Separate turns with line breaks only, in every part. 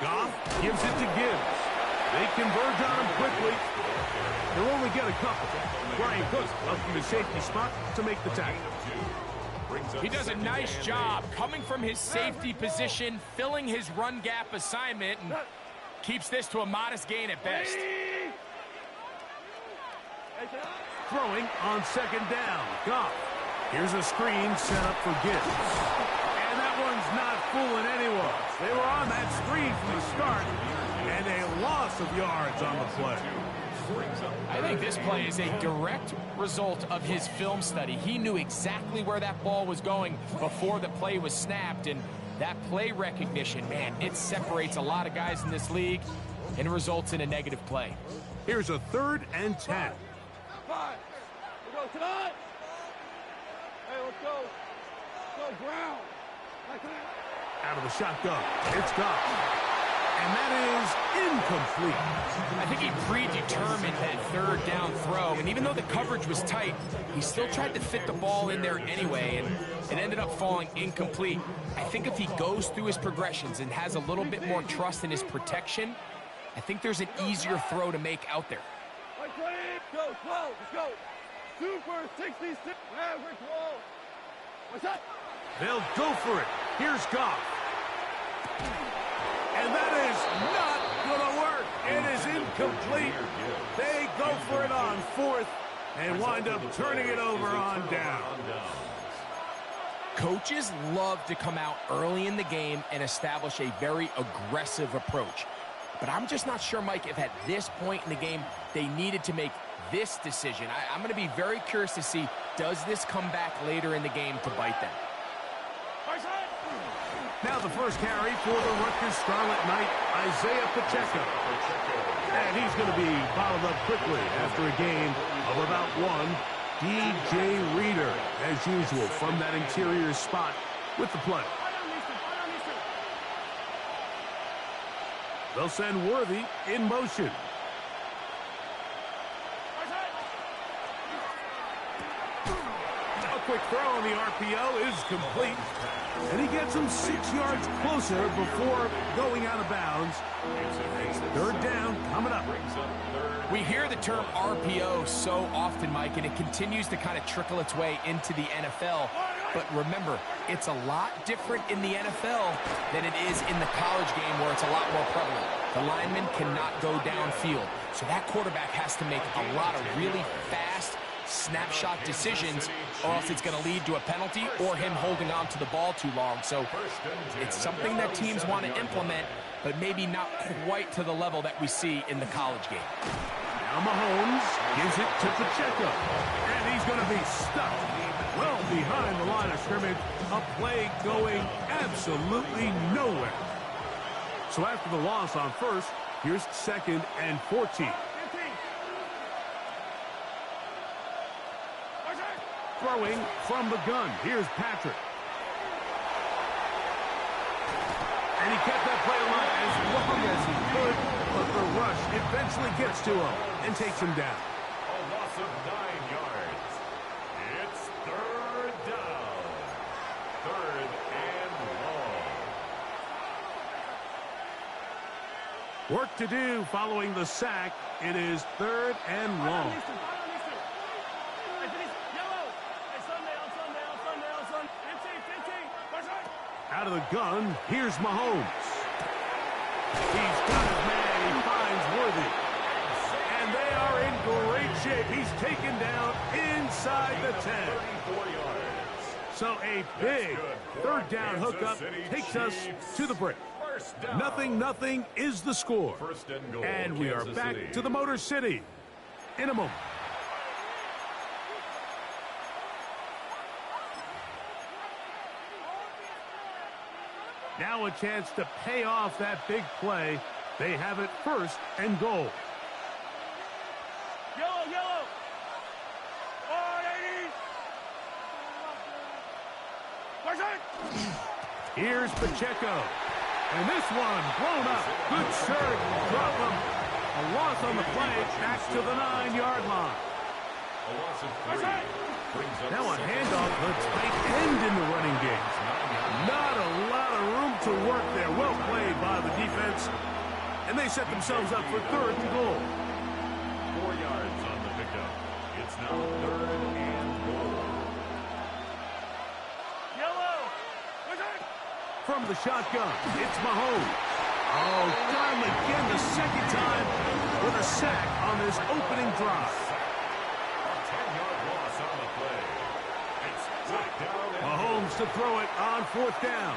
Goff gives it to Gibbs. They converge on him quickly. They'll only get a couple. Brian Cook up from the safety spot to make the tackle.
He does a nice job coming from his safety position, filling his run gap assignment, and keeps this to a modest gain at best.
Throwing on second down. Goff. Here's a screen set up for Gibbs. And that one's not fooling anyone. They were on that screen from the start, and a loss of yards on the play.
I think this play is a direct result of his film study. He knew exactly where that ball was going before the play was snapped, and that play recognition, man, it separates a lot of guys in this league and results in a negative play.
Here's a 3rd and 10.
Five. Let's go tonight. Hey, let's go. Let's go, Brown.
Out of the shotgun. It's Goff. And that is incomplete.
I think he predetermined that 3rd down throw, and even though the coverage was tight, he still tried to fit the ball in there anyway, and it ended up falling incomplete. I think if he goes through his progressions and has a little bit more trust in his protection, I think there's an easier throw to make out there.
Go, 12, let's go. Super 66, average wall. What's that?
They'll go for it. Here's Goff. And that is not going to work. It is incomplete. They go for it on 4th and wind up turning it over on down.
Coaches love to come out early in the game and establish a very aggressive approach. But I'm just not sure, Mike, if at this point in the game they needed to make this decision. I'm going to be very curious to see, does this come back later in the game to bite them?
Now the first carry for the Rutgers Scarlet Knight, Isaiah Pacheco. And he's going to be bottled up quickly after a gain of about 1. DJ Reader, as usual, from that interior spot with the play. They'll send Worthy in motion. A quick throw on the RPO is complete. And he gets him 6 yards closer before going out of bounds. 3rd down coming up.
We hear the term RPO so often, Mike, and it continues to kind of trickle its way into the NFL. But remember, it's a lot different in the NFL than it is in the college game where it's a lot more prevalent. The lineman cannot go downfield. So that quarterback has to make a lot of really fast snapshot decisions, or else it's going to lead to a penalty or him holding on to the ball too long. So it's something that teams want to implement, but maybe not quite to the level that we see in the college game.
Now Mahomes gives it to Pacheco, and he's going to be stuck well behind the line of scrimmage. A play going absolutely nowhere. So after the loss on 1st, here's 2nd and 14. Throwing from the gun. Here's Patrick. And he kept that play alive as long as he could, but the rush eventually gets to him and takes him down.
A loss of 9 yards. It's 3rd down. 3rd and long.
Work to do following the sack. It is 3rd and long. Out of the gun, here's Mahomes. He's got his man, he finds Worthy. And they are in great shape. He's taken down inside the 10. So a big 3rd down hookup takes us to the break. 0-0 is the score. And we are back to the Motor City in a moment. Now a chance to pay off that big play. They have it 1st and goal.
Yellow. 180.
Here's Pacheco. And this one blown up. Good surge. Drop him. A loss on the play. Back to the 9-yard line. Now a handoff. The tight end in the running game. Not a lot of room to work there. Well played by the defense. They set themselves up for 3rd and goal.
4 yards on the pickup. It's now 3rd and goal.
Yellow.
From the shotgun, it's Mahomes. Oh, got him again the second time with a sack on this opening drive.
A 10-yard loss on the play. It's knocked down.
Mahomes to throw it on 4th down.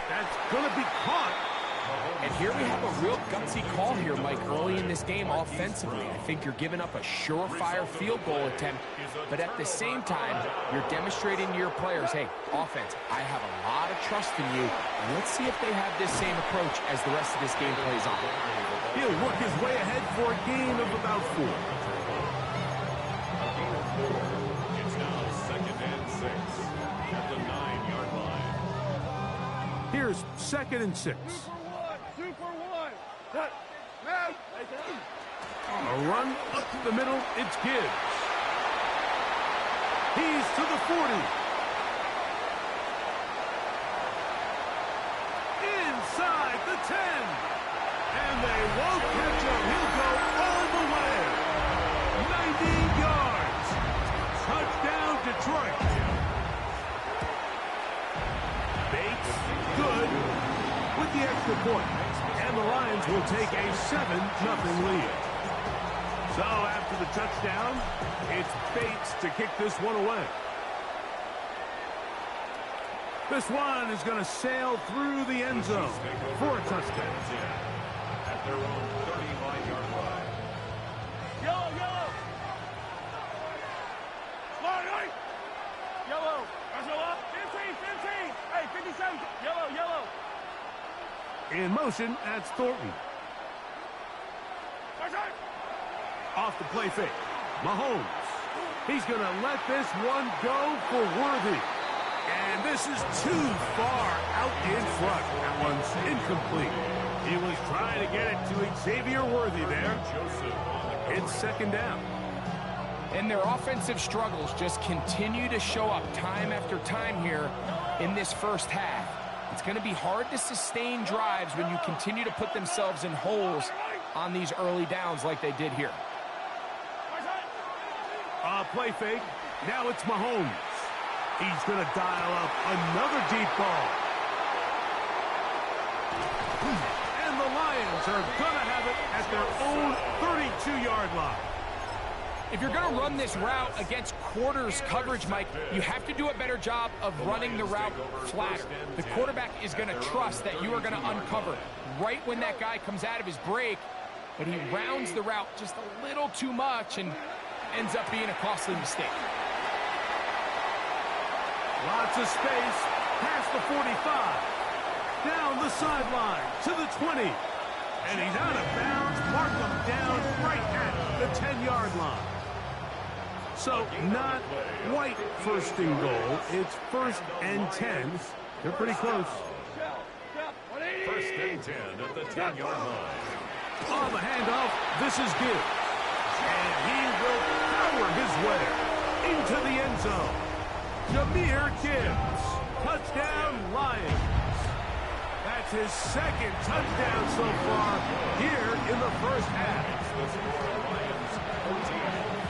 That's going to be caught.
And here we have a real gutsy call here, Mike, early in this game offensively. I think you're giving up a surefire field goal attempt, but at the same time, you're demonstrating to your players, hey, offense, I have a lot of trust in you. Let's see if they have this same approach as the rest of this game plays on.
He'll work his way ahead for a gain of about 4.
It's now 2nd and 6 at the 9-yard line.
Here's 2nd and 6.
Super one. Cut. Man.
A run up the middle, it's Gibbs. He's to the 40. Inside the 10. And they won't catch him. He'll go all the way. 90 yards. Touchdown, Detroit. Bates, good with the extra point. And the Lions will take a 7-0 lead. So after the touchdown, it's Bates to kick this one away. This one is going to sail through the end zone for a touchdown.
At their own 35-yard line.
Yellow, yellow. Line, right. Yellow. Russell up. 15, 15. Hey, 57. Yellow, yellow.
In motion, that's Thornton. Off the play fake. Mahomes. He's going to let this one go for Worthy. And this is too far out in front. That one's incomplete. He was trying to get it to Xavier Worthy there. It's 2nd down.
And their offensive struggles just continue to show up time after time here in this first half. It's going to be hard to sustain drives when you continue to put themselves in holes on these early downs like they did here.
Play fake. Now it's Mahomes. He's going to dial up another deep ball. And the Lions are going to have it at their own 32-yard line.
If you're going to run this route against quarters coverage, Mike, you have to do a better job of running the route flatter. The quarterback is going to trust that you are going to uncover right when that guy comes out of his break, but he rounds the route just a little too much and ends up being a costly mistake.
Lots of space past the 45. Down the sideline to the 20. And he's out of bounds. Mark him down right at the 10-yard line. So not quite 1st and goal. It's 1st and 10. They're pretty close.
1st and 10 at the 10-yard line.
On the handoff, this is Gibbs. And he will power his way into the end zone. Jahmyr Gibbs. Touchdown, Lions. That's his 2nd touchdown so far here in the first half.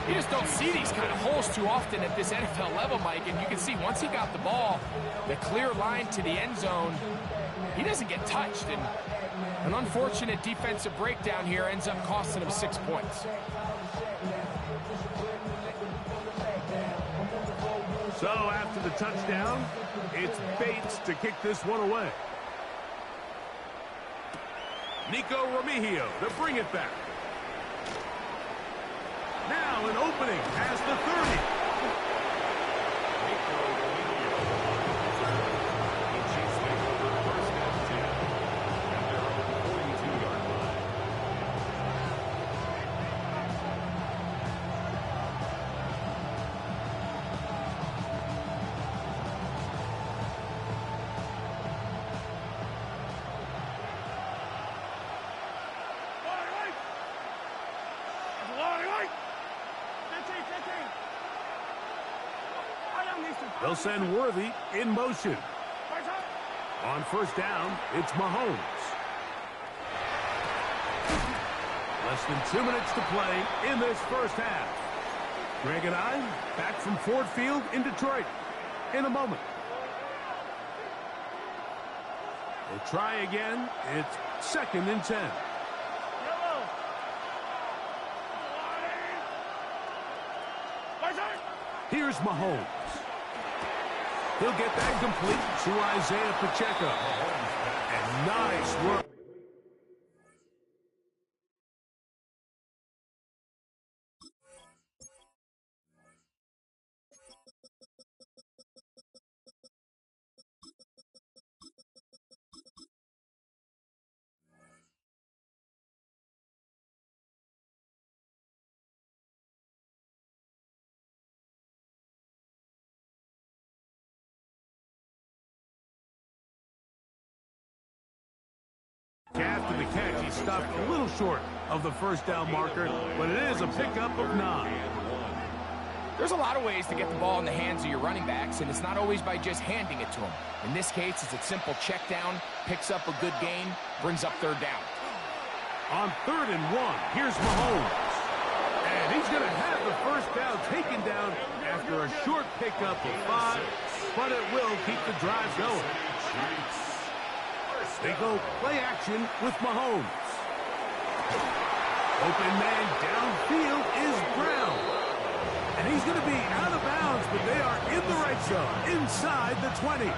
You just don't see these kind of holes too often at this NFL level, Mike, and you can see once he got the ball, the clear line to the end zone, he doesn't get touched, and an unfortunate defensive breakdown here ends up costing him 6 points.
So after the touchdown, it's Bates to kick this one away. Nico Remigio to bring it back. Now an opening past the 30. They'll send Worthy in motion. On 1st down, it's Mahomes. Less than 2 minutes to play in this first half. Greg and I back from Ford Field in Detroit in a moment. We'll try again. It's 2nd and 10. Here's Mahomes. He'll get that complete to Isaiah Pacheco. And nice work. After the catch, he stopped a little short of the first down marker, but it is a pickup of 9.
There's a lot of ways to get the ball in the hands of your running backs, and it's not always by just handing it to them. In this case, it's a simple check down, picks up a good gain, brings up 3rd down.
On 3rd and 1, here's Mahomes. And he's going to have the first down taken down after a short pickup of 5, but it will keep the drive going. They go play action with Mahomes. Open man downfield is Brown. And he's going to be out of bounds, but they are in the right zone, inside the 20.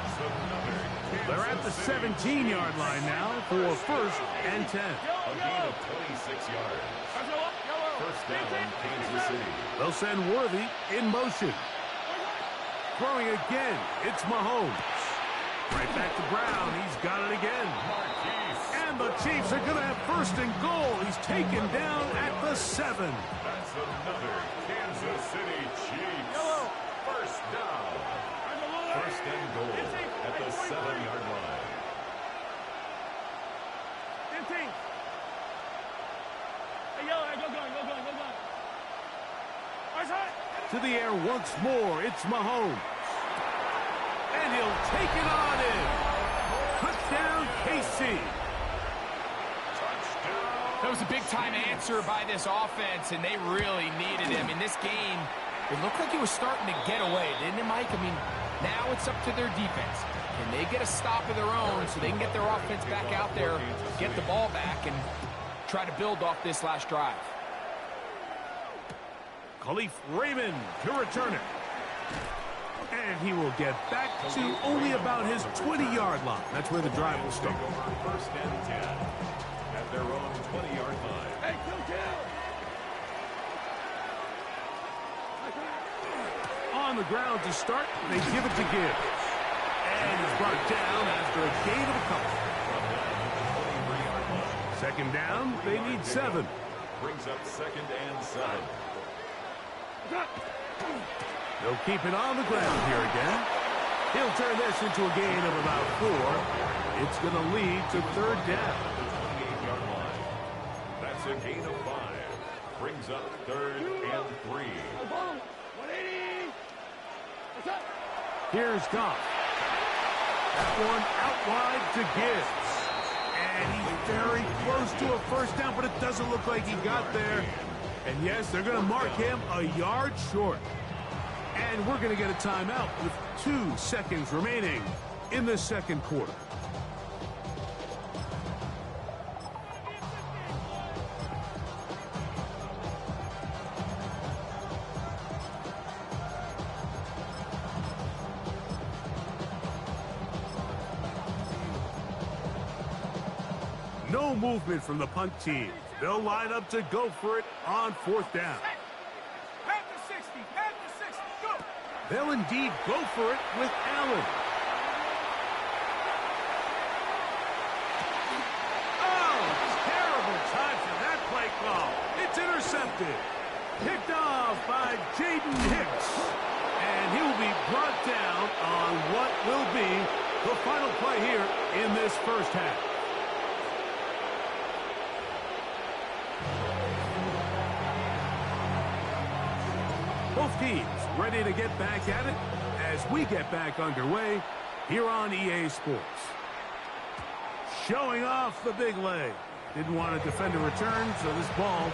They're at the 17-yard line now for 1st and 10.
A gain of 26 yards. First down, Kansas City.
They'll send Worthy in motion. Throwing again, it's Mahomes. Right back to Brown. He's got it again. And the Chiefs are going to have 1st and goal. He's taken down at the 7.
That's another Kansas City Chiefs. First down. 1st and goal at the 7-yard line.
15.
To the air once more, it's Mahomes. And he'll take it on in. Touchdown, KC.
That was a big-time answer by this offense, and they really needed him. In this game, it looked like he was starting to get away, didn't it, Mike? I mean, now it's up to their defense. Can they get a stop of their own so they can get their offense back out there, get the ball back, and try to build off this last drive?
Khalif Raymond to return it. And he will get back to only about his 20-yard line. That's where the drive will start.
1st and 10 at their own 20-yard line.
Hey,
On the ground to start, they give it to Gibbs. And he's brought down after a gain of a couple. 2nd down, they need 7.
Brings up 2nd and 7.
They'll keep it on the ground here again. He'll turn this into a gain of about 4. It's going to lead to 3rd down.
28-yard line. That's a gain of 5. Brings up 3rd and 3.
180.
Here's Goff. That one out wide to Gibbs. And he's very close to a 1st down, but it doesn't look like he got there. And yes, they're going to mark him a yard short. And we're going to get a timeout with 2 seconds remaining in the 2nd quarter. No movement from the punt team. They'll line up to go for it on 4th down.
At the 60. At the 60. Go.
They'll indeed go for it with Allen. Oh, terrible time for that play call. It's intercepted. Picked off by Jaden Hicks. And he will be brought down on what will be the final play here in this first half. Both teams ready to get back at it as we get back underway here on EA Sports. Showing off the big leg. Didn't want to defend a return, so this ball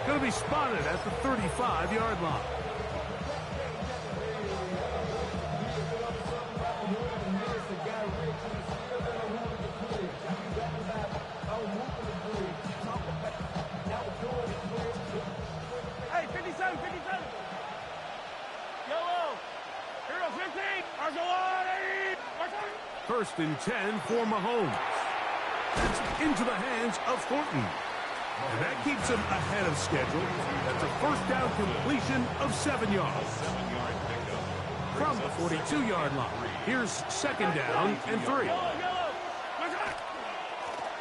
going to be spotted at the 35-yard line.
Hey, 57, 57. Yellow. Hero 15. Arcelani.
First and 10 for Mahomes. That's into the hands of Thornton. And that keeps him ahead of schedule. That's a first down completion of 7 yards. From the 42-yard line, here's second down and 3.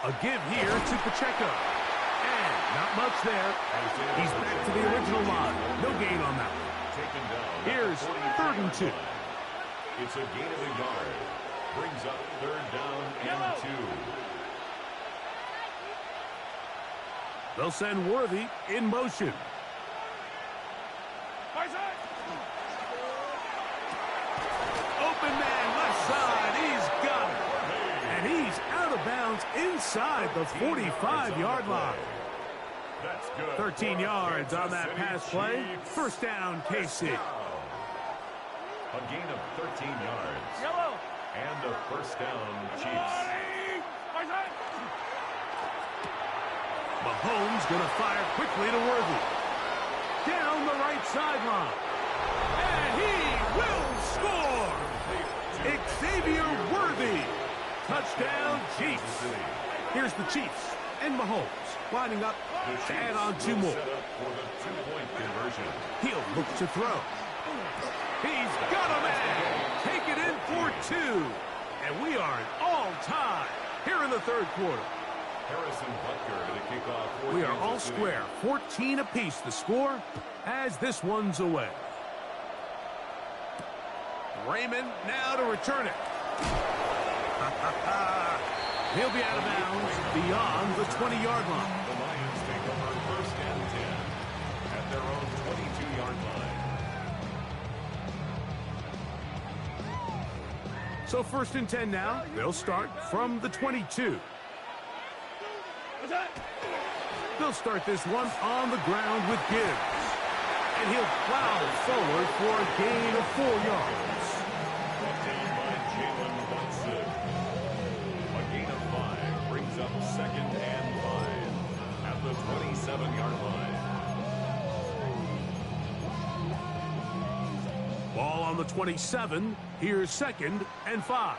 A give here to Pacheco. And not much there. He's back to the original line. No gain on that one. Here's third and 2.
It's a gain of a yard. Brings up third down and 2.
They'll send Worthy in motion. Open man, left side. He's got it. And he's out of bounds inside the 45-yard line.
That's good.
13 yards on that pass play. First down, KC.
A gain of 13 yards.
Yellow.
And a first down, Chiefs.
Mahomes going to fire quickly to Worthy. Down the right sideline. And he will score! Xavier Worthy. Touchdown, Chiefs. Here's the Chiefs and Mahomes lining up to add on 2 more.
Set up for the 2-point conversion.
He'll look to throw. He's got a man. Take it in for 2. And we are at all time here in the third quarter.
Harrison Butker to the kickoff.
We are all square. 14 apiece the score as this one's away. Raymond now to return it. He'll be out of bounds beyond the 20-yard line.
The Lions take over first and 10 at their own 22-yard line.
So first and 10 now. They'll start from the 22. They'll start this one on the ground with Gibbs. And he'll plow forward for a gain of 4 yards.
Brought down by Jalen Watson. A gain of 5 brings up second and 5 at the 27-yard line.
Ball on the 27. Here's second and 5.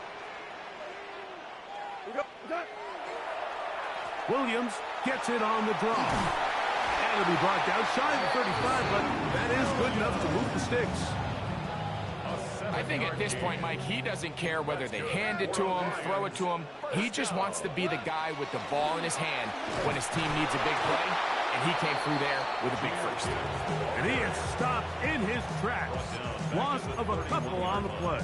Williams gets it on the draw. And it'll be brought down shy of the 35, but that is good enough to move the sticks.
I think at this point, Mike, he doesn't care whether they hand it to him, throw it to him. He just wants to be the guy with the ball in his hand when his team needs a big play, and he came through there with a big first.
And he is stopped in his tracks. Loss of a couple on the play.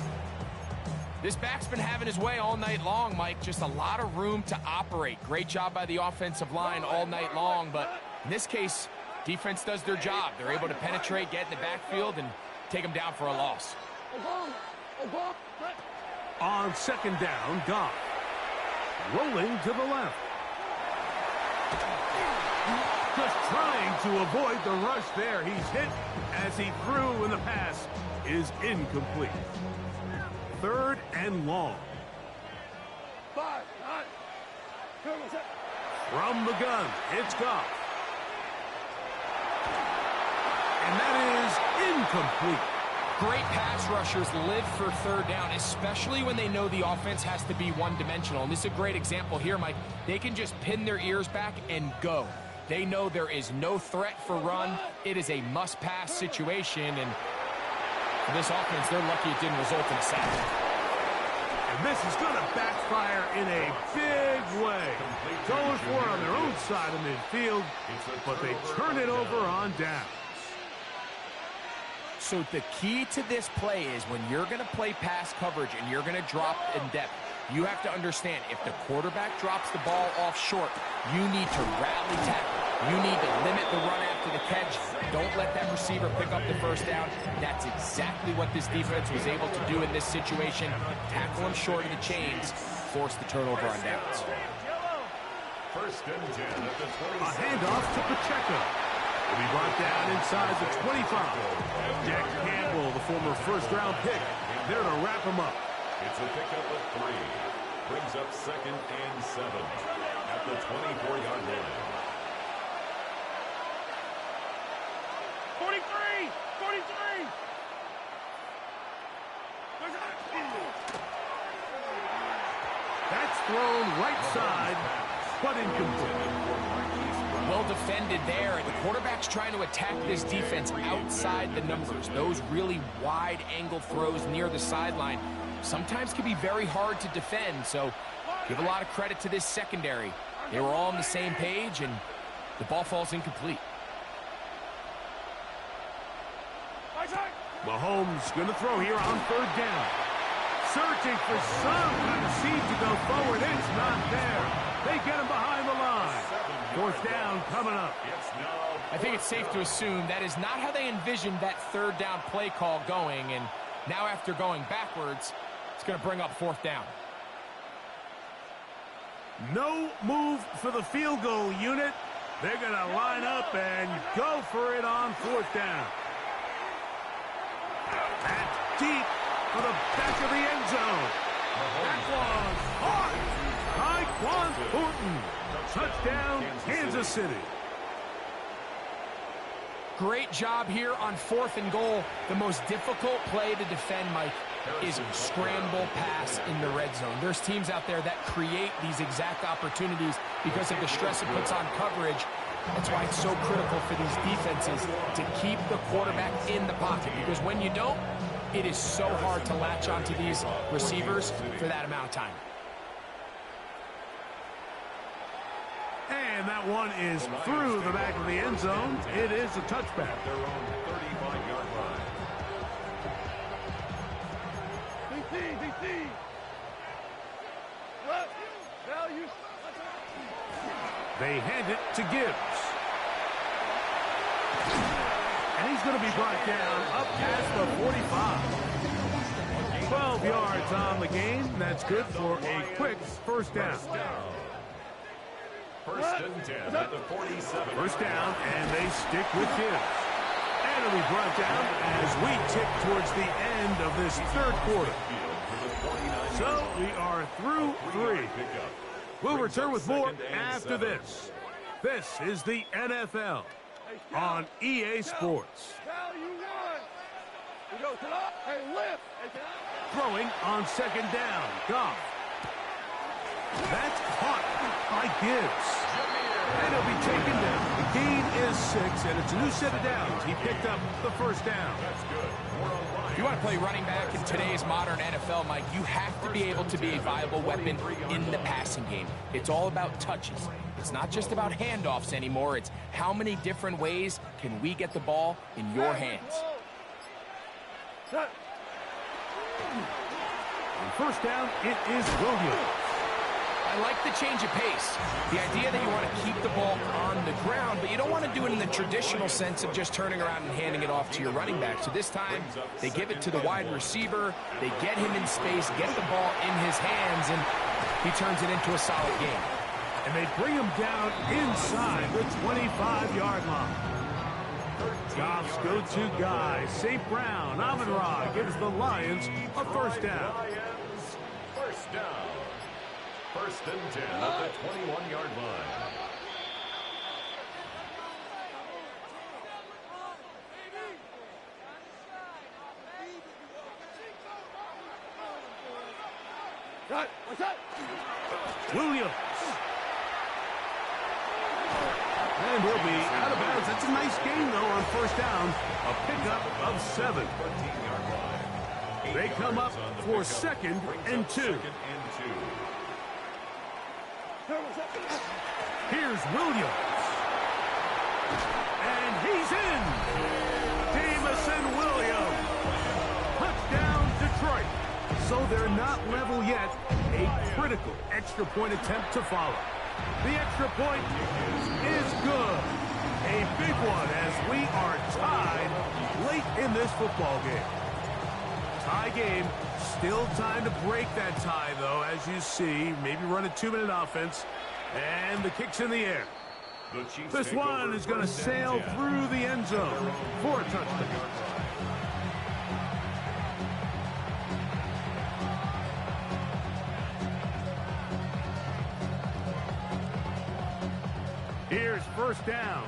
This back's been having his way all night long, Mike. Just a lot of room to operate. Great job by the offensive line all night long, but in this case, defense does their job. They're able to penetrate, get in the backfield, and take them down for a loss.
On second down, Goff. Rolling to the left. Just trying to avoid the rush there. He's hit as he threw, and the pass is incomplete. Third and long. From the gun, it's Goff. And that is incomplete.
Great pass rushers live for third down, especially when they know the offense has to be one-dimensional. And this is a great example here, Mike. They can just pin their ears back and go. They know there is no threat for run. It is a must-pass situation, and for this offense, they're lucky it didn't result in a sack.
And this is going to backfire in a big way. Going for it on their own side of midfield, but they turn it over on downs.
So the key to this play is when you're going to play pass coverage and you're going to drop in depth, you have to understand if the quarterback drops the ball off short, you need to rally tackle. You need to limit the run after the catch. Don't let that receiver pick up the first down. That's exactly what this defense was able to do in this situation. Tackle him short of the chains, force the turnover on downs.
First and 10 at the 27.
A handoff to Pacheco. Will be brought down inside the 25. Jack Campbell, the former first-round pick, there to wrap him up.
It's a pickup of 3. Brings up second and 7 at the 24-yard line.
43! 43!
That's thrown right side, but incomplete.
Well defended there. The quarterback's trying to attack this defense outside the numbers. Those really wide angle throws near the sideline sometimes can be very hard to defend, so give a lot of credit to this secondary. They were all on the same page, and the ball falls incomplete.
Mahomes going to throw here on third down. Searching for some kind of seed to go forward. It's not there. They get him behind the line. Fourth down coming up.
I think it's safe to assume that is not how they envisioned that third down play call going, and now after going backwards, it's going to bring up fourth down.
No move for the field goal unit. They're going to line up and go for it on fourth down. That's deep for the back of the end zone. That was hard. Tyquan Thornton. Touchdown, Kansas City.
Great job here on fourth and goal. The most difficult play to defend, Mike, is scramble pass in the red zone. There's teams out there that create these exact opportunities because of the stress it puts on coverage. That's why it's so critical for these defenses to keep the quarterback in the pocket, because when you don't, it is so hard to latch onto these receivers for that amount of time.
And that one is through the back of the end zone. It is a touchback.
Their own 35-yard line.
DC! What? Value.
They hand it to Gibbs. And he's going to be brought down up past the 45. 12 yards on the game. That's good for a quick first down.
First and 10 at the 47.
First down, and they stick with Gibbs. And it'll be brought down as we tick towards the end of this third quarter. So we are through 3. We'll return with more after this. This is the NFL on EA Sports.
Value one. We go to the hey, lift.
Throwing on second down. Goff. That's caught by Gibbs. And he'll be taken down. The gain is 6, and it's a new set of downs. He picked up the first down.
That's good.
If you want to play running back in today's modern NFL, Mike, you have to be able to be a viable weapon in the passing game. It's all about touches. It's not just about handoffs anymore. It's how many different ways can we get the ball in your hands.
On first down, it is Williams.
I like the change of pace. The idea that you want to keep the ball on the ground, but you don't want to do it in the traditional sense of just turning around and handing it off to your running back. So this time, they give it to the wide receiver. They get him in space, get the ball in his hands, and he turns it into a solid game.
And they bring him down inside the 25-yard line. Goff's go-to guy, St. Brown, Amon-Ra gives the Lions a first down.
First down. First and 10 at the 21-yard line.
What's that?
Williams. And he'll be out of bounds. That's a nice gain, though, on first down. A pickup of 7. They come up for second and 2. Here's Williams. And he's in. Jamison Williams. Touchdown, Detroit. So they're not level yet. A critical extra point attempt to follow. The extra point is good. A big one as we are tied late in this football game. Tie game. Still time to break that tie, though, as you see. Maybe run a 2-minute offense. And the kick's in the air.
The Chiefs
This
take
one
over
is going to
first
sail
and 10.
through the end zone for a touchdown. Here's first down.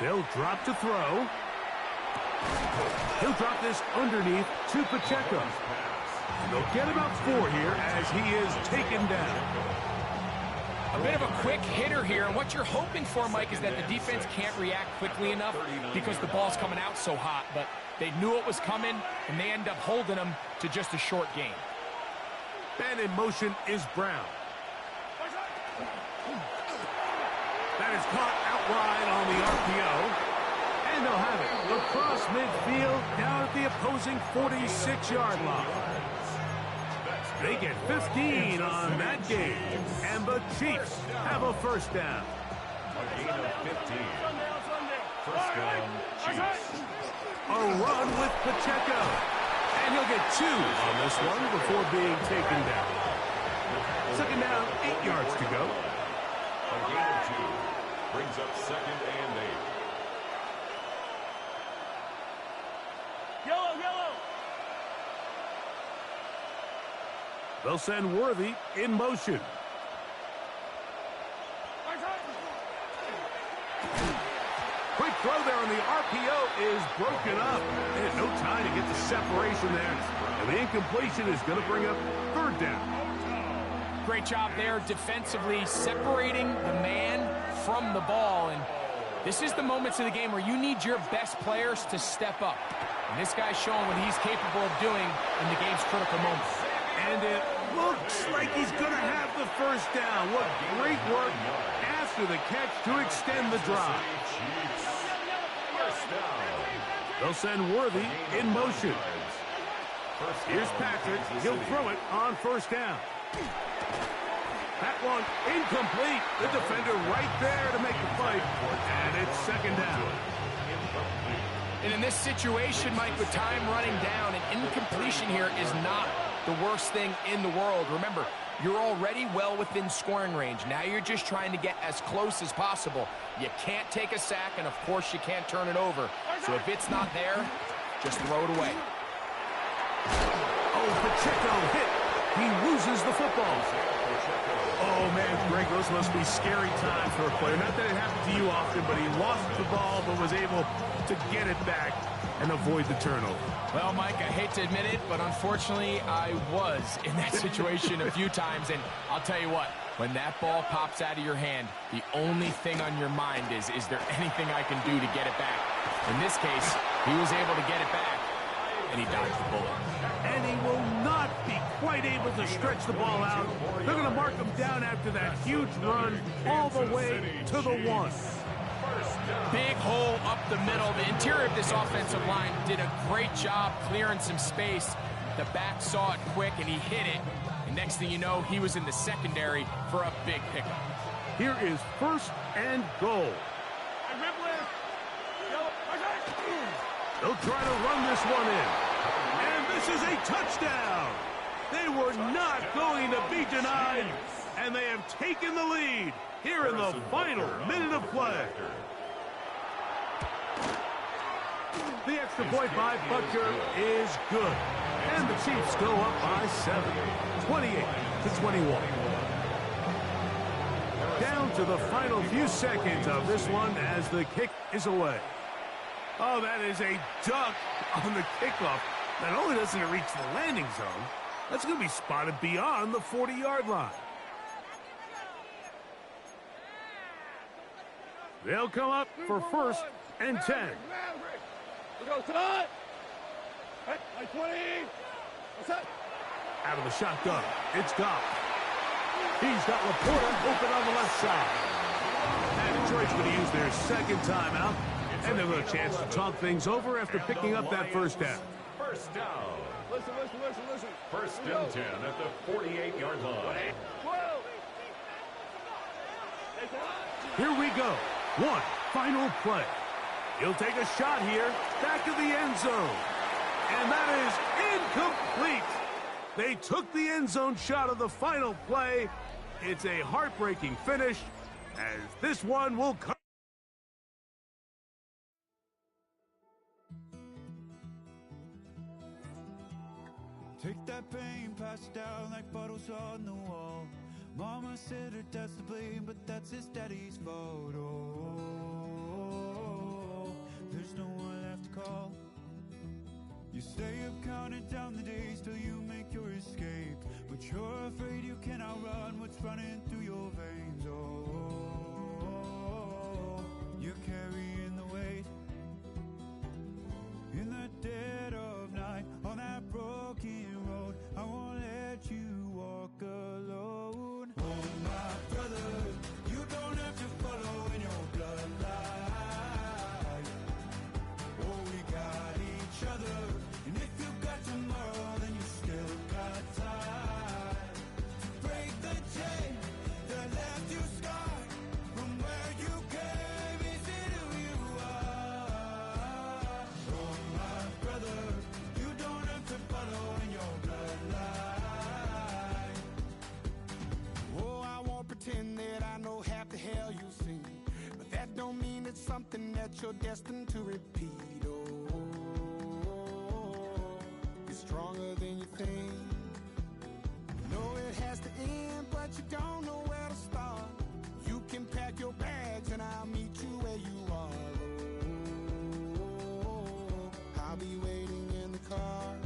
They'll drop to throw. He'll drop this underneath to Pacheco. And they'll get about 4 here as he is taken down.
A bit of a quick hitter here, and what you're hoping for, Mike, is that the defense can't react quickly enough because the ball's coming out so hot, but they knew it was coming, and they end up holding them to just a short gain.
And in motion is Brown. That is caught out wide on the RPO. And they'll have it across midfield down at the opposing 46-yard line. They get 15 on that game. And the Chiefs have a first down.
A gain of 15. First down, Chiefs.
A run with Pacheco. And he'll get 2 on this one before being taken down. Second down, 8 yards to go.
A gain of 2. Brings up second and 8.
They'll send Worthy in motion. Quick throw there on the RPO is broken up. They had no time to get the separation there. And the incompletion is going to bring up third down.
Great job there defensively, separating the man from the ball. And this is the moments of the game where you need your best players to step up. And this guy's showing what he's capable of doing in the game's critical moments.
And it looks like he's going to have the first down. What great work after the catch to extend the drive. They'll send Worthy in motion. Here's Patrick. He'll throw it on first down. That one incomplete. The defender right there to make the fight. And it's second down.
And in this situation, Mike, with time running down, an incompletion here is not the worst thing in the world. Remember, you're already well within scoring range. Now you're just trying to get as close as possible. You can't take a sack, and of course you can't turn it over. So if it's not there, just throw it away.
Oh, Pacheco hit. He loses the football. Oh, man, Greg, those must be scary times for a player. Not that it happened to you often, but he lost the ball but was able to get it back and avoid the turnover.
Well, Mike, I hate to admit it, but unfortunately I was in that situation a few times. And I'll tell you what, when that ball pops out of your hand, the only thing on your mind is there anything I can do to get it back? In this case, he was able to get it back, and he dodged the bullet.
And he will not be quite able to stretch the ball out. They're going to mark him down after that huge run all the way to the 1.
Big hole up the middle. The interior of this offensive line did a great job clearing some space. The back saw it quick, and he hit it. And next thing you know, he was in the secondary for a big pickup.
Here is first and goal. They'll try to run this one in. And this is a touchdown. They were not going to be denied. And they have taken the lead here in the final minute of play. The extra point by Butker is good. And the Chiefs go up by 7, 28-21. Down to the final few seconds of this one as the kick is away. Oh, that is a duck on the kickoff. Not only doesn't it reach the landing zone, that's going to be spotted beyond the 40-yard line. They'll come up for first and 10.
Let's go, Todd. Hey, 20. What's up?
Out of the shotgun, it's Goff. He's got Laporta open on the left side. And Detroit's going to use their second timeout. And they'll have a chance to talk things over after picking up that first down.
First down.
Listen.
First and 10 at the 48-yard line.
Here we go. One final play. He'll take a shot here, back of the end zone. And that is incomplete. They took the end zone shot of the final play. It's a heartbreaking finish, as this one will come.
Take that pain, pass it down like bottles on the wall. Mama said her dad's to blame, but that's his daddy's fault. Oh, there's no one left to call. You stay up counting down the days till you make your escape, but you're afraid you cannot run what's running through your veins. Oh, you're carrying the weight in the dead of night on that broken road. I won't let you walk alone. Oh, my brother, you don't have to follow in your bloodline. Oh, we got each other, and if you got tomorrow, then you still got time to break the chain that left you scarred from where you came. Is it who you are? Oh, my brother, you don't have to follow in your bloodline.
Oh, I won't pretend that I know half the hell you've seen, but that don't mean it's something that you're destined to repeat. Oh, you're stronger than you think. You know it has to end, but you don't know where to start. You can pack your bags and I'll meet you where you are. Oh, I'll be waiting in the car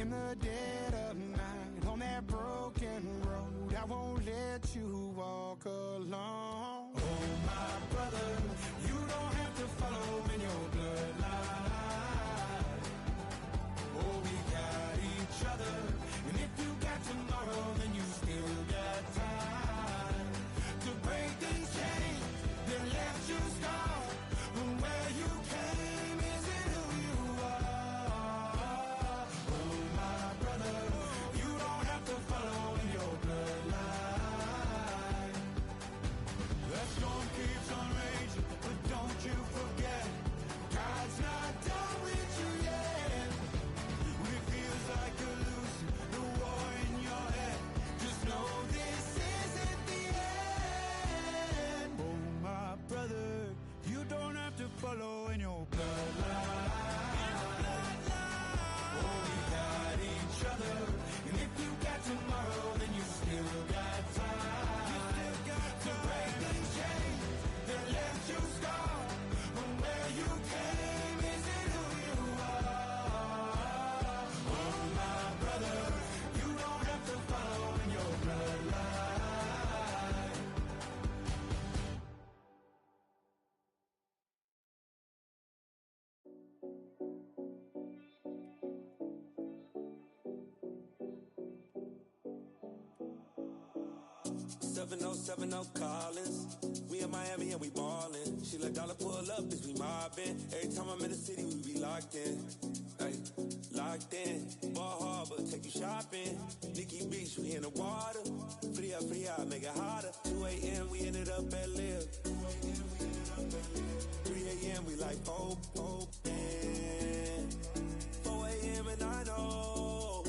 in the dead of night on that broken road. I won't let you walk alone.
Oh, my brother, you don't have to follow in your bloodline. Oh, we got each other, and if you got tomorrow, then you still got time to break these chains that left you scarred from where you came. Is it who you are? Oh, my brother, you don't have to follow in your bloodline. That storm keeps on raging, but don't you forget, God's not done with you yet. When it feels like you're losing the war in your head, just know this isn't the end. Oh, my brother, you don't have to follow in your bloodline. Oh, we got each other, and if you got tomorrow, then you still got time to break these chains that left you scarred from where you came. Is it who you are? Oh, my brother, you don't have to follow in your bloodline.
7070 Collins. We in Miami and we ballin'. She let dollar pull up, bitch, we mobbin'. Every time I'm in the city, we be locked in. Ay, locked in. Ball Harbor, take you shopping. Nikki Beach, we in the water. Fria, make it hotter. 2 a.m., we ended up at Live. 3 a.m., we like Pope. 4 a.m. and I know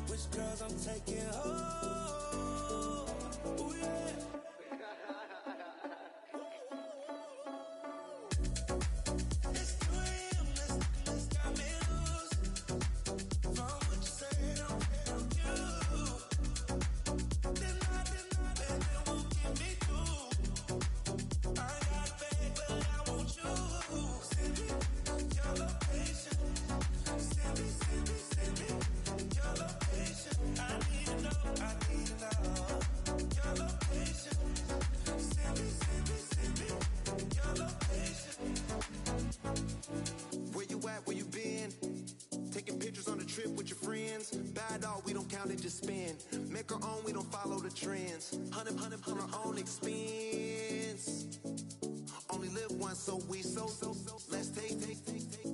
which girls I'm taking home. Ooh, yeah. It's 2 a.m., let's got me loose. From what you say, don't you. Deny, baby, won't get me through. I got faith, but I want you. Send me your location. Send me your location. I need to know your location. Send me your location.
Where you at, where you been? Taking pictures on the trip with your friends. Bad dog, we don't count it, just spend. Make our own, we don't follow the trends. 100 on our own expense. Only live once, so we so. Let's take,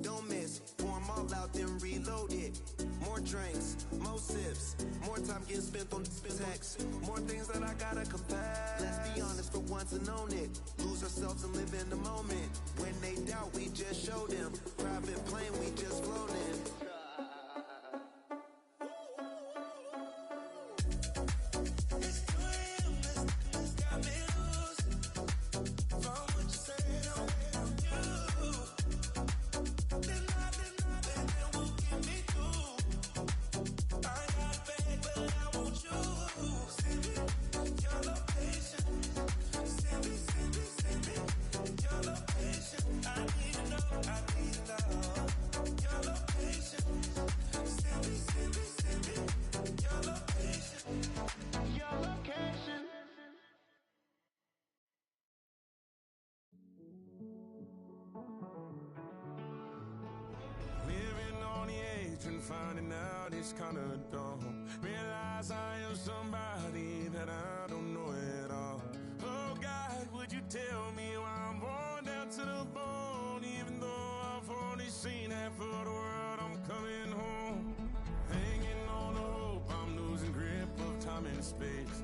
don't miss. Pour 'em all out, then reload it. More drinks, more sips. More time getting spent on text. More things that I gotta confess. Let's be honest for once and own it. Lose ourselves and live in the moment. When they doubt, we just show them. Private plane, we just flown in.
it's kinda dumb. Realize I am somebody that I don't know at all. Oh God, would you tell me why I'm born down to the bone? Even though I've only seen half of the world, I'm coming home. Hanging on the hope, I'm losing grip of time and space.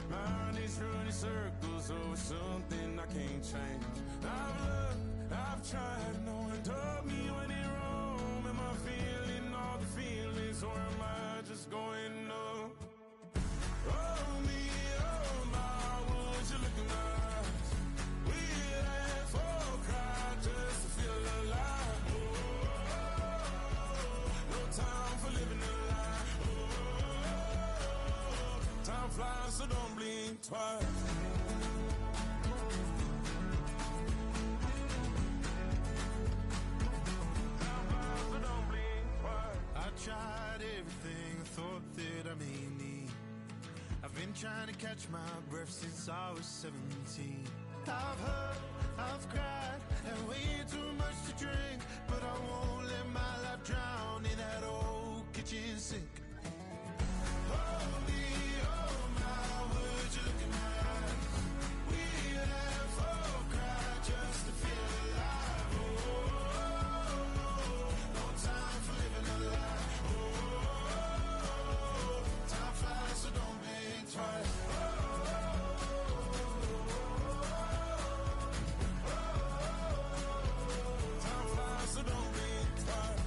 Mind is running circles over something I can't change. I've looked, I've tried, no one told me when it wrong. Am I feeling all the feelings, or am I just going numb? Oh me, oh my, would you look in my eyes? We laugh or cry just to feel alive. Oh, no time for living a lie. Oh, time flies, so don't blink twice. Tried everything I thought that I may need. I've been trying to catch my breath since I was 17. I've hurt, I've cried, had way too much to drink, but I won't let my life drown in that old kitchen sink. Oh me, oh my, would you look in my eyes? We laugh or cry just to feel alive. Oh, no time for living a lie. So don't blink twice. Time flies, so don't blink twice.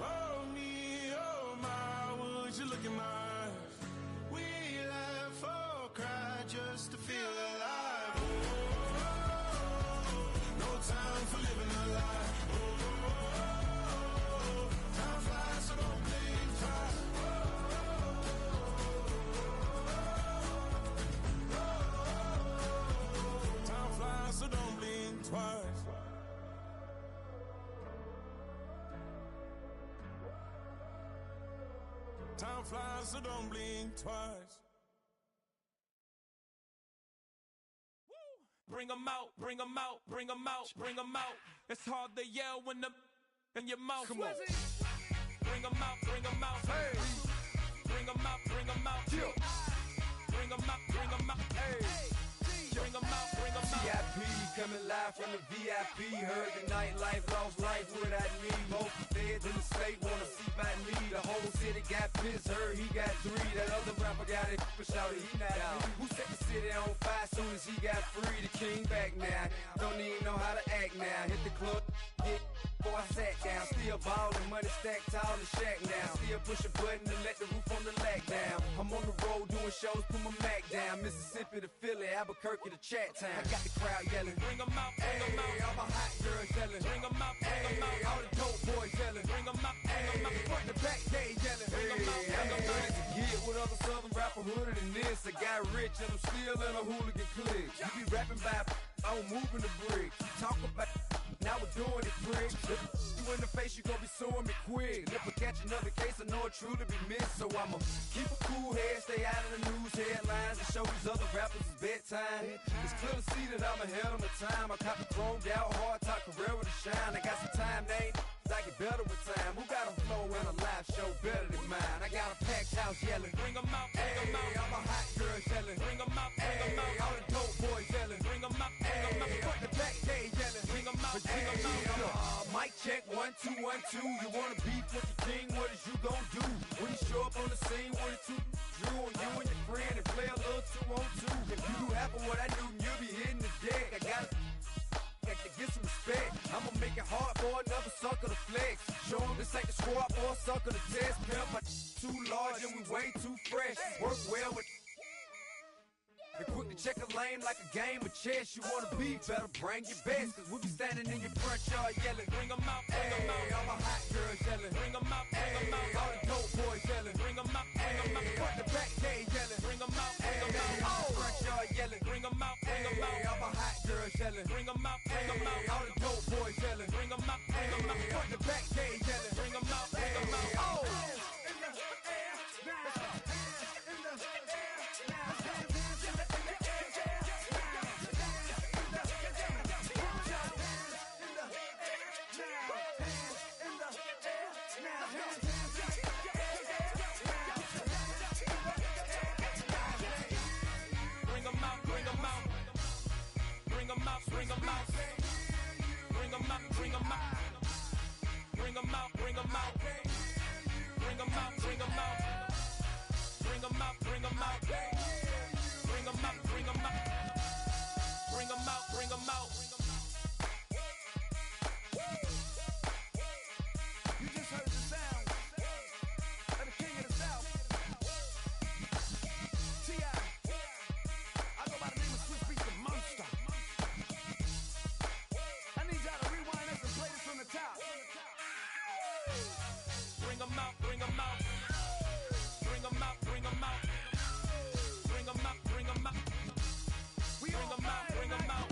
Oh me, oh my, would you look in my eyes? We laugh or cry just to feel alive. Time for living a lie. Oh, time flies, so don't blink twice. Time flies, so don't blink twice. Time flies, so don't blink twice.
Bring 'em out, bring 'em out, bring 'em out, bring 'em out. It's hard to yell when the in your mouth. Come on. Bring 'em out, bring 'em out. Hey. Bring 'em out, bring 'em out. Yeah. Bring 'em out, bring 'em out. Hey. Bring 'em out, bring 'em out.
VIP coming live from the VIP. Heard the nightlife, lost life without me. Most feds in the state wanna see by me. The whole city got pissed, heard he got 3. That other rapper got it, but shouted he not out. Who set the city on fire soon as he got free? The king back now, don't even know how to act now. Hit the club, hit, boy I sat down. Still ballin', money stacked tall in shack now. Still push a button to let the roof on the lack down. I'm on the road doing shows, put my Mac down. Mississippi to Philly, Albuquerque to Chat Town. I got the crowd yelling, bring 'em out, bring 'em out. All my hot girls yelling, bring 'em out, bring 'em out. All the dope boys yelling, bring 'em out, bring 'em out. Front the back, they yelling, bring 'em out, bring 'em out. Get with other southern rapper hooded than this. I got rich and I'm still in a hooligan clique. You be rapping by, I'm moving the brick. Talk about, now we're doing it, prick. You in the face, you gon' be suing me quick. If I catch another case, I know it truly be missed. So I'ma keep a cool head, stay out of the news headlines, and show these other rappers it's bedtime. It's clear to see that I'm ahead of my time. I cop the chromed out, hard top career with a shine. I got some time, name. I get better with time. Who got a flow and a live show better than mine? I got a packed house yelling, bring 'em out, bring 'em out. All my hot girls yelling, bring 'em out, bring 'em out. All the dope boys yelling, bring 'em out, bring 'em out. Front the back, they yelling, bring 'em out, bring 'em out. Mic check, 1 2 1 2. You wanna beef with the king? What is you gon' do when you show up on the scene? 1 2 drew on you and your friend and play a little 2 on 2. If you do half of what I do, you'll be hitting the deck. I gotta get some respect. I'ma make it hard for another sucker to flex. Show 'em this ain't the squad for a sucker to test. Pimp my too large and we way too fresh. Work well with and quick to check a lane like a game of chess. You wanna be better, bring your best. Cause we be standing in your front yard yelling, bring 'em out, bring 'em out. All my hot girls yelling, bring 'em out, bring 'em out. All the dope boys yelling, bring 'em out, bring 'em out. Front the back, they yelling, bring 'em out, bring 'em out. All the front yard yelling, bring 'em out, bring 'em out. All my hot girls yelling, bring 'em out, bring 'em out. All the dope boys yelling, bring 'em out, bring 'em out. Front the back, they yelling, bring 'em out, bring 'em out. Oh!
them out, bring them out. Bring them out, bring them out. Bring them out, bring them out. Bring them out, bring them out.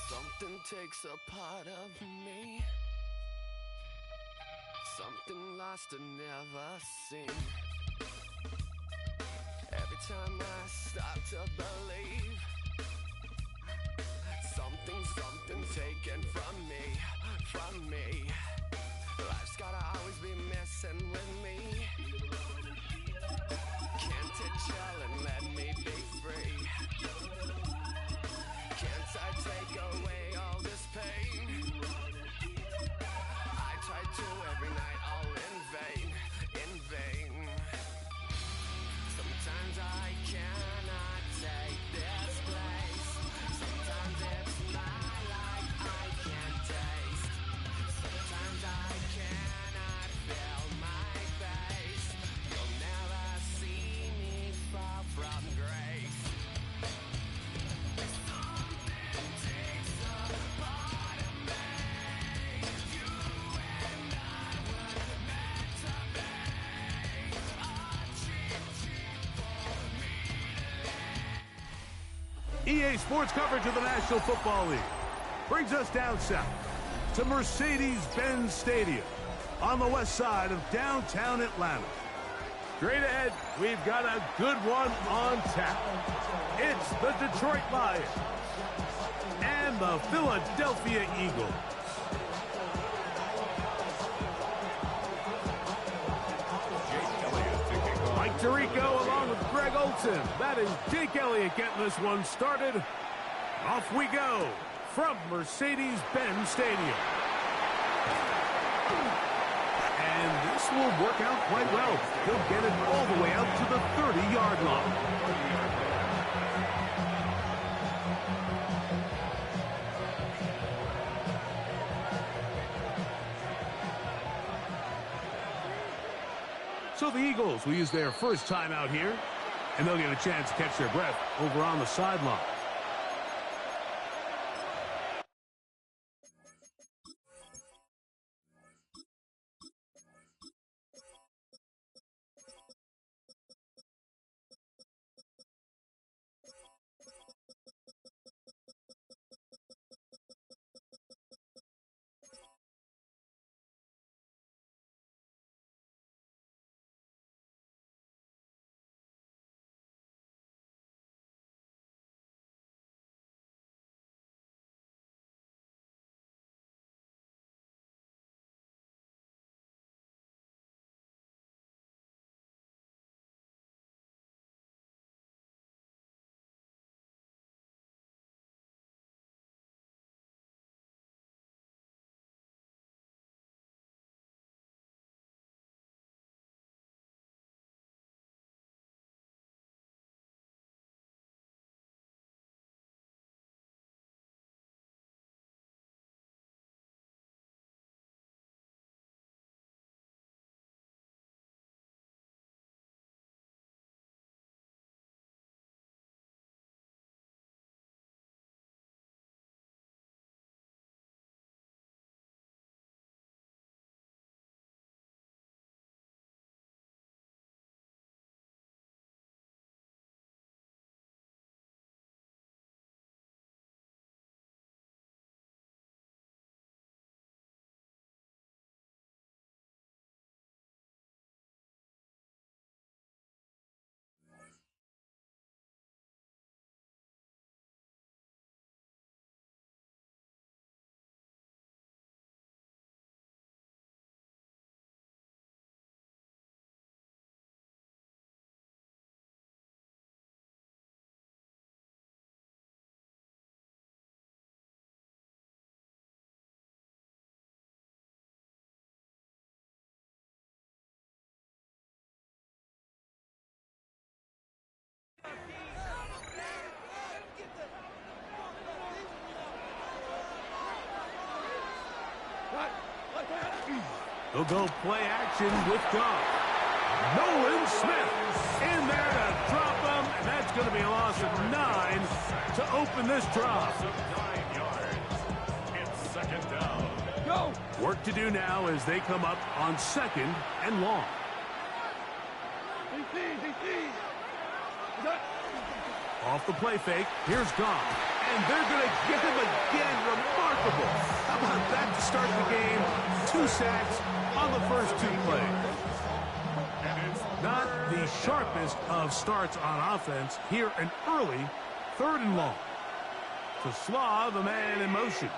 Something takes a part of me, something lost and never seen. Every time I start to believe, something taken from me. Life's gotta always be messing with me. Can't it chill and let me be free? Can't I take away all this pain? I try to every night, all in vain. Sometimes I cannot take this place. Sometimes it's my life I can't taste. Sometimes I cannot feel my face. You'll never see me fall from grace.
EA Sports coverage of the National Football League brings us down south to Mercedes-Benz Stadium on the west side of downtown Atlanta. Straight ahead, we've got a good one on tap. It's the Detroit Lions and the Philadelphia Eagles. Mike Tirico along with Greg Olson. That is Jake Elliott getting this one started. Off we go from Mercedes-Benz Stadium. And this will work out quite well. He'll get it all the way out to the 30-yard line. So the Eagles will use their first time out here, and they'll get a chance to catch their breath over on the sideline. They'll go play action with Goff. Nolan Smith in there to drop them, and that's going to be a loss of 9 to open this drive.
9 yards. It's second down.
Go!
Work to do now as they come up on 2nd and long. Off the play fake, here's Goff. And they're going to get him again. Remarkable. How about that to start the game? 2 sacks on the first 2 plays. Not the sharpest of starts on offense. Here an early 3rd and long. To Slaw, the man in motion.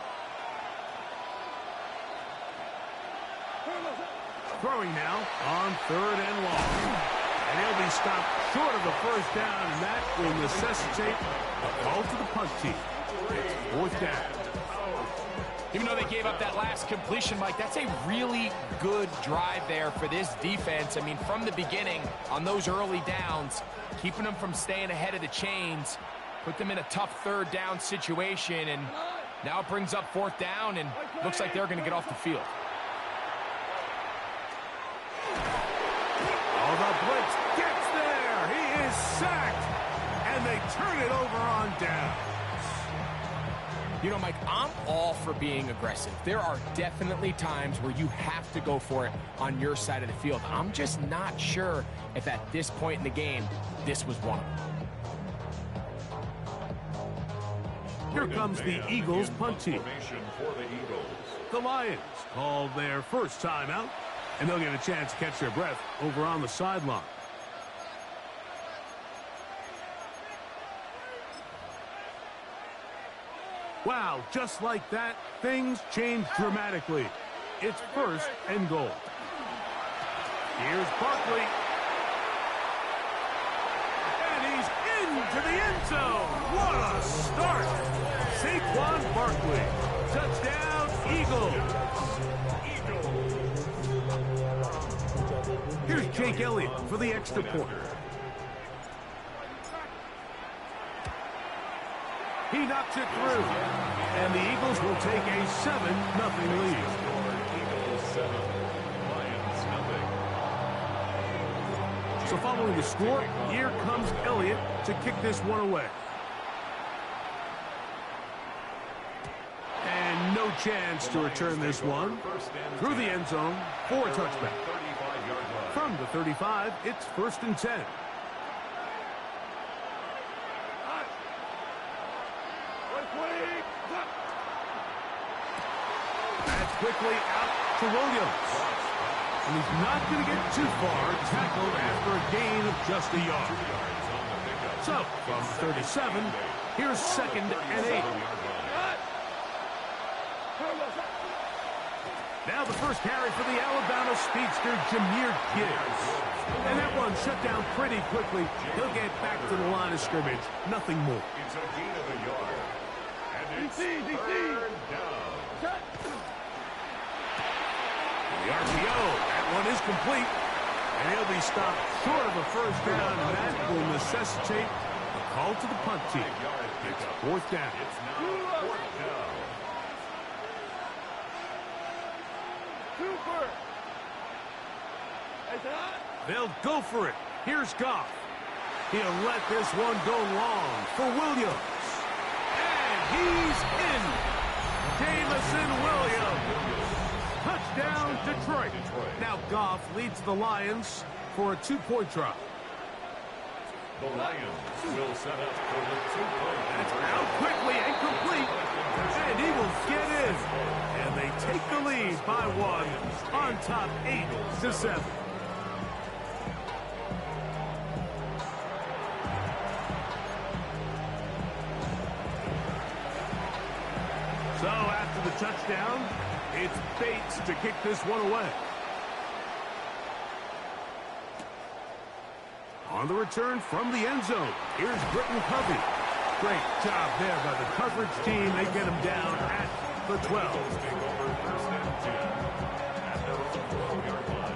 Throwing now on 3rd and long. And he'll be stopped short of the first down, and that will necessitate a call to the punt team. It's 4th down.
Even though they gave up that last completion, Mike, that's a really good drive there for this defense. I mean, from the beginning, on those early downs, keeping them from staying ahead of the chains, put them in a tough 3rd down situation, and now it brings up 4th down, and looks like they're going to get off the field.
Oh, the blitz gets there. He is sacked, and they turn it over on down.
You know, Mike, I'm all for being aggressive. There are definitely times where you have to go for it on your side of the field. I'm just not sure if at this point in the game, this was one of them.
Here comes the Eagles punt team. The Lions called their first time out, and they'll get a chance to catch their breath over on the sideline. Wow, just like that, things change dramatically. It's first and goal. Here's Barkley. And he's into the end zone. What a start. Saquon Barkley. Touchdown, Eagles. Here's Jake Elliott for the extra point. He knocks it through. And the Eagles will take a 7-0 lead.
Eagles 7, Lions nothing.
So following the score, here comes Elliott to kick this one away. And no chance to return this one. Through the end zone for a touchback. From the 35, it's 1st and 10. That's quickly out to Williams. And he's not going to get too far, tackled after a gain of just a yard. So, from 37, here's 2nd and 8. Now the first carry for the Alabama speedster, Jahmyr Gibbs. And that one shut down pretty quickly. He'll get back to the line of scrimmage. Nothing more.
It's a gain of a yard. And it's 3rd down.
The RPO, that one is complete. And he'll be stopped short of a first down, and that will necessitate a call to the punt team. It's 4th down.
It's now 4th down.
They'll go for it. Here's Goff. He'll let this one go long for Williams. And he's in. Jamison Williams. Touchdown, Detroit. Now Goff leads the Lions for a 2-point try.
The Lions will set up for the 2-point.
That's out quickly and complete. And Eagles get in. And they take the lead by 1 on top 8-7. So after the touchdown, it's Bates to kick this one away. On the return from the end zone, here's Britton Covey. Great job there by the coverage team. They get him down at the 12.
Take over 1st and 10 at their own 12-yard line.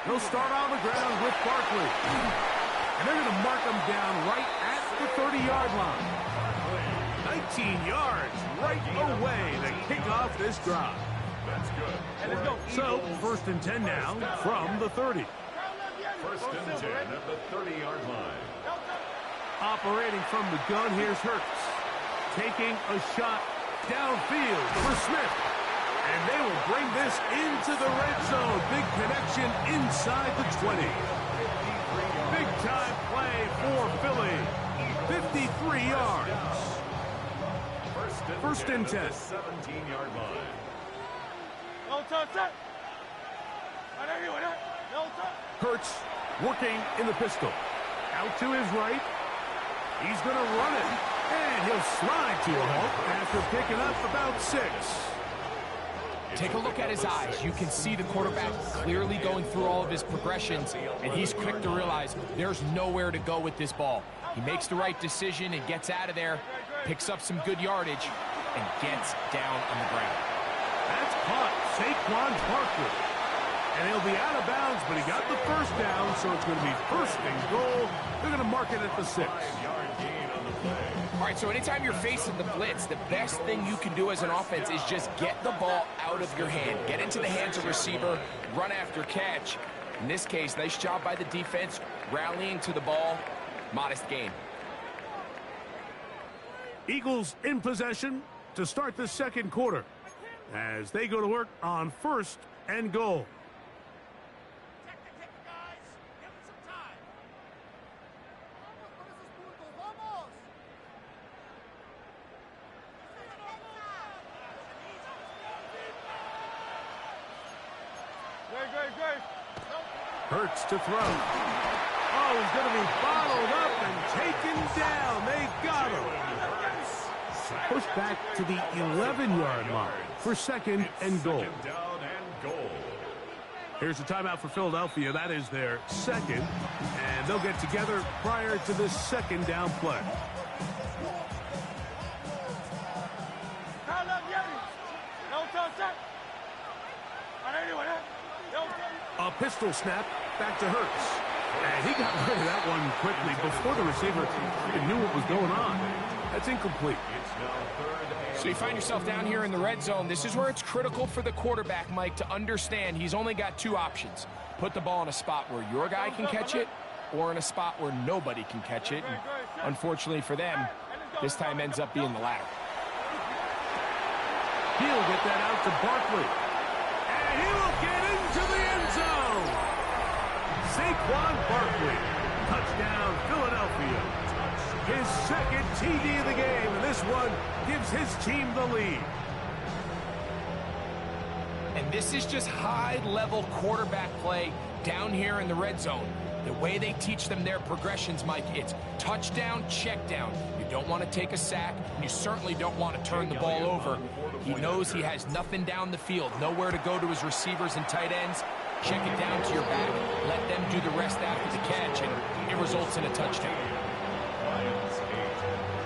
He'll start on the ground with Barkley. And they're going to mark him down right at the 30-yard line. 19 yards right away to kick off this drive.
That's good.
So, 1st and 10 now from the 30.
1st and 10 at the 30-yard line.
Operating from the gun, here's Hurts. Taking a shot downfield for Smith. And they will bring this into the red zone. Big connection inside the 20. Big time play for Philly. 53 yards. 1st and 10.
17-yard line.
Hurts working in the pistol. Out to his right. He's going to run it. And he'll slide to a halt after picking up about 6.
Take a look at his eyes. You can see the quarterback clearly going through all of his progressions, and he's quick to realize there's nowhere to go with this ball. He makes the right decision and gets out of there, picks up some good yardage, and gets down on the ground.
That's caught. Saquon Barkley. And he'll be out of bounds, but he got the first down, so it's going to be 1st and goal. They're going to mark it at the 6.
5-yard gain on the play.
All right, so anytime you're facing the blitz, the best thing you can do as an offense is just get the ball out of your hand. Get into the hands of receiver, run after catch. In this case, nice job by the defense, rallying to the ball. Modest gain.
Eagles in possession to start the 2nd quarter as they go to work on 1st and goal. Hurts to throw. Oh, he's going to be bottled up and taken down. They got him. Pushed back to the 11-yard line for second and goal.
Down and goal.
Here's a timeout for Philadelphia. That is their second, and they'll get together prior to this second down play. A pistol snap back to Hurts. And he got rid of that one quickly before the receiver even knew what was going on. That's incomplete.
So you find yourself down here in the red zone. This is where it's critical for the quarterback, Mike, to understand he's only got two options. Put the ball in a spot where your guy can catch it or in a spot where nobody can catch it. And unfortunately for them, this time ends up being the latter.
He'll get that out to Barkley. And he will get into the end zone. Saquon Barkley. Touchdown, Philadelphia. His second TD of the game, and this one gives his team the lead.
And this is just high-level quarterback play down here in the red zone. The way they teach them their progressions, Mike, it's touchdown, check down. You don't want to take a sack, and you certainly don't want to turn the ball over. He knows he has nothing down the field, nowhere to go to his receivers and tight ends. Check it down to your back. Let them do the rest after the catch, and it results in a touchdown.
Lions 8,